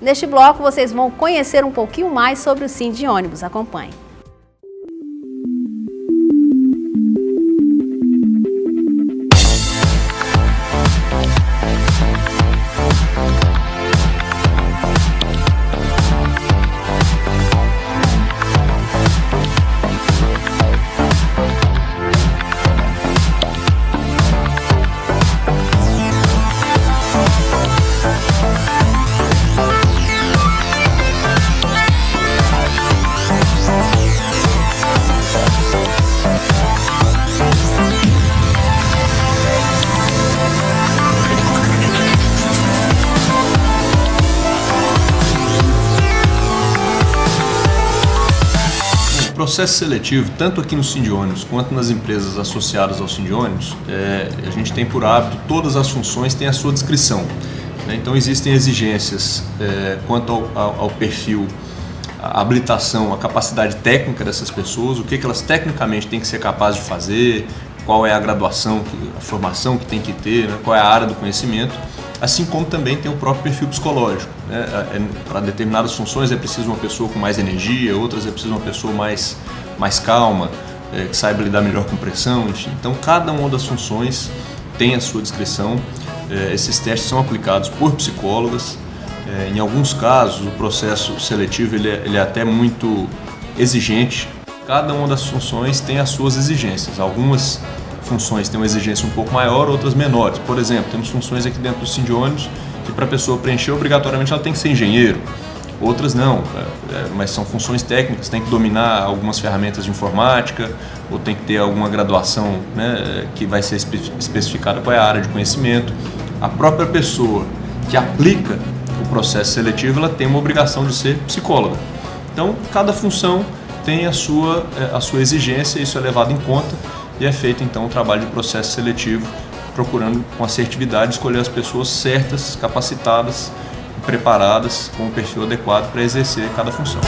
Neste bloco, vocês vão conhecer um pouquinho mais sobre o Sindônibus. Acompanhe. O processo seletivo, tanto aqui no Sindônibus quanto nas empresas associadas ao Sindônibus, a gente tem por hábito, todas as funções têm a sua descrição, né? Então existem exigências quanto ao perfil, a habilitação, a capacidade técnica dessas pessoas, o que elas tecnicamente têm que ser capazes de fazer, qual é a graduação, a formação que tem que ter, né? Qual é a área do conhecimento, assim como também tem o próprio perfil psicológico, né? Para determinadas funções é preciso uma pessoa com mais energia, outras é preciso uma pessoa mais calma, que saiba lidar melhor com pressão, enfim. Então cada uma das funções tem a sua descrição, esses testes são aplicados por psicólogas, em alguns casos o processo seletivo ele é até muito exigente, cada uma das funções tem as suas exigências, algumas funções têm uma exigência um pouco maior, outras menores. Por exemplo, temos funções aqui dentro do Sindônibus que para a pessoa preencher obrigatoriamente ela tem que ser engenheiro, outras não, mas são funções técnicas, tem que dominar algumas ferramentas de informática ou tem que ter alguma graduação, né, que vai ser especificada qual é a área de conhecimento. A própria pessoa que aplica o processo seletivo ela tem uma obrigação de ser psicóloga. Então cada função tem a sua exigência, isso é levado em conta. E é feito então um trabalho de processo seletivo, procurando com assertividade escolher as pessoas certas, capacitadas, preparadas, com o perfil adequado para exercer cada função.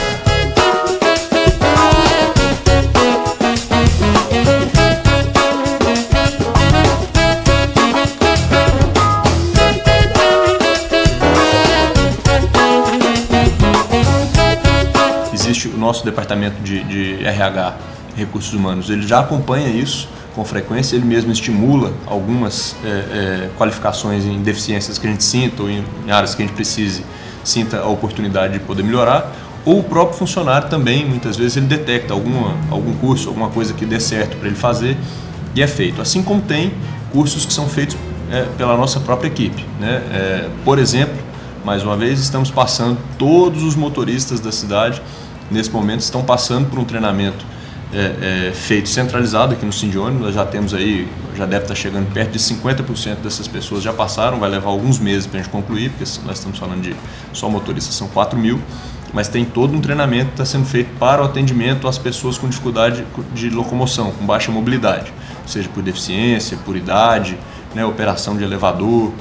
Existe o nosso departamento de RH, Recursos Humanos, ele já acompanha isso com frequência, ele mesmo estimula algumas qualificações em deficiências que a gente sinta ou em áreas que a gente sinta a oportunidade de poder melhorar, ou o próprio funcionário também, muitas vezes ele detecta algum curso, alguma coisa que dê certo para ele fazer e é feito. Assim como tem cursos que são feitos pela nossa própria equipe, né? Por exemplo, mais uma vez, estamos passando, todos os motoristas da cidade, nesse momento, estão passando por um treinamento feito centralizado aqui no Sindônibus. Nós já temos aí, já deve estar chegando perto de 50% dessas pessoas já passaram, vai levar alguns meses para a gente concluir, porque nós estamos falando de só motoristas, são 4.000, mas tem todo um treinamento que está sendo feito para o atendimento às pessoas com dificuldade de locomoção, com baixa mobilidade, seja por deficiência, por idade, né, operação de elevador,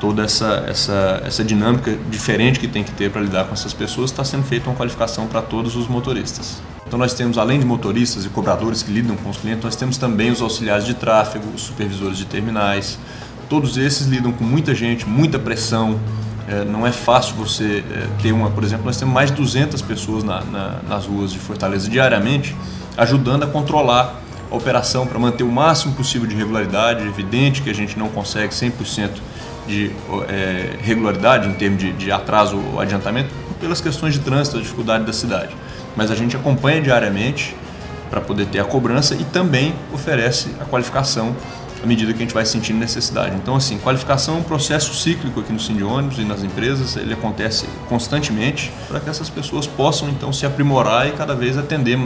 toda essa dinâmica diferente que tem que ter para lidar com essas pessoas, está sendo feita uma qualificação para todos os motoristas. Então nós temos, além de motoristas e cobradores que lidam com os clientes, nós temos também os auxiliares de tráfego, os supervisores de terminais. Todos esses lidam com muita gente, muita pressão. Não é fácil você ter por exemplo, nós temos mais de 200 pessoas nas ruas de Fortaleza diariamente, ajudando a controlar a operação para manter o máximo possível de regularidade. É evidente que a gente não consegue 100% de regularidade em termos de atraso ou adiantamento, pelas questões de trânsito, a dificuldade da cidade. Mas a gente acompanha diariamente para poder ter a cobrança e também oferece a qualificação à medida que a gente vai sentindo necessidade. Então, assim, qualificação é um processo cíclico aqui no Sindônibus e nas empresas, ele acontece constantemente para que essas pessoas possam, então, se aprimorar e cada vez atender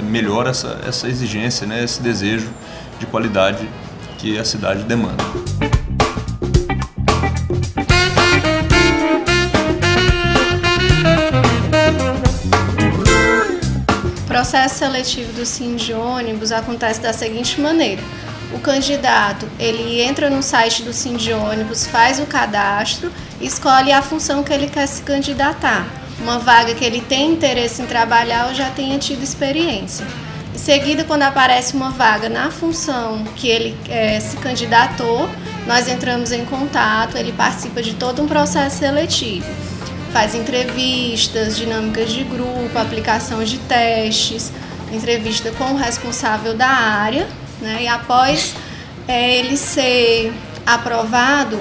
melhor essa exigência, né, esse desejo de qualidade que a cidade demanda. O processo seletivo do Sindônibus acontece da seguinte maneira: o candidato ele entra no site do Sindônibus, faz o cadastro e escolhe a função que ele quer se candidatar, uma vaga que ele tem interesse em trabalhar ou já tenha tido experiência. Em seguida, quando aparece uma vaga na função que ele se candidatou, nós entramos em contato, ele participa de todo um processo seletivo. faz entrevistas, dinâmicas de grupo, aplicação de testes, entrevista com o responsável da área, né? E após ele ser aprovado,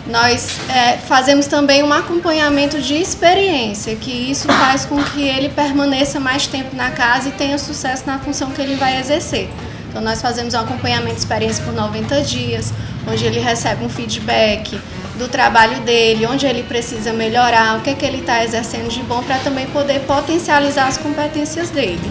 nós fazemos também um acompanhamento de experiência, que isso faz com que ele permaneça mais tempo na casa e tenha sucesso na função que ele vai exercer. Então nós fazemos um acompanhamento de experiência por 90 dias, onde ele recebe um feedback do trabalho dele, onde ele precisa melhorar, o que é que ele está exercendo de bom, para também poder potencializar as competências dele.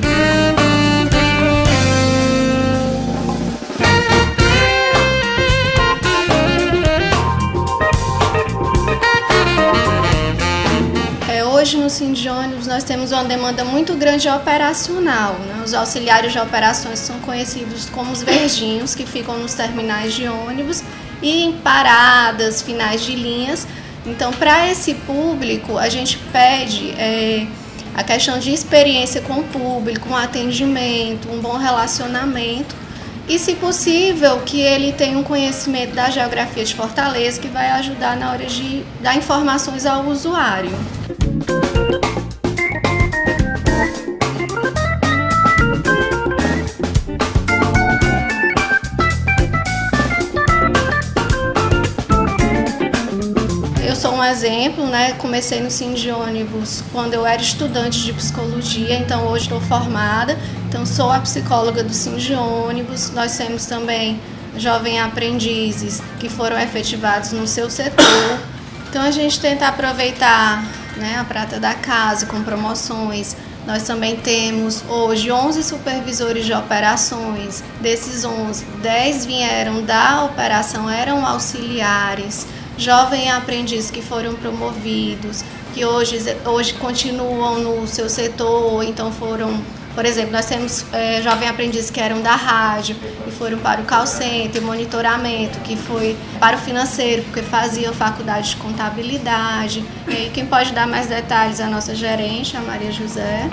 Hoje no Sindônibus nós temos uma demanda muito grande operacional, né? Os auxiliares de operações são conhecidos como os verdinhos, que ficam nos terminais de ônibus e em paradas, finais de linhas. Então, para esse público, a gente pede a questão de experiência com o público, um atendimento, um bom relacionamento e, se possível, que ele tenha um conhecimento da geografia de Fortaleza, que vai ajudar na hora de dar informações ao usuário. Eu sou um exemplo, né? Comecei no Sindônibus quando eu era estudante de psicologia, então hoje estou formada, então sou a psicóloga do Sindônibus. Nós temos também jovens aprendizes que foram efetivados no seu setor, então a gente tenta aproveitar, né, a prata da casa com promoções. Nós também temos hoje 11 supervisores de operações. Desses 11, 10 vieram da operação, eram auxiliares, jovens aprendizes que foram promovidos, que hoje continuam no seu setor, então foram, por exemplo, nós temos jovens aprendizes que eram da rádio e foram para o call center, monitoramento, que foi para o financeiro, porque faziam faculdade de contabilidade. E quem pode dar mais detalhes é a nossa gerente, a Maria José.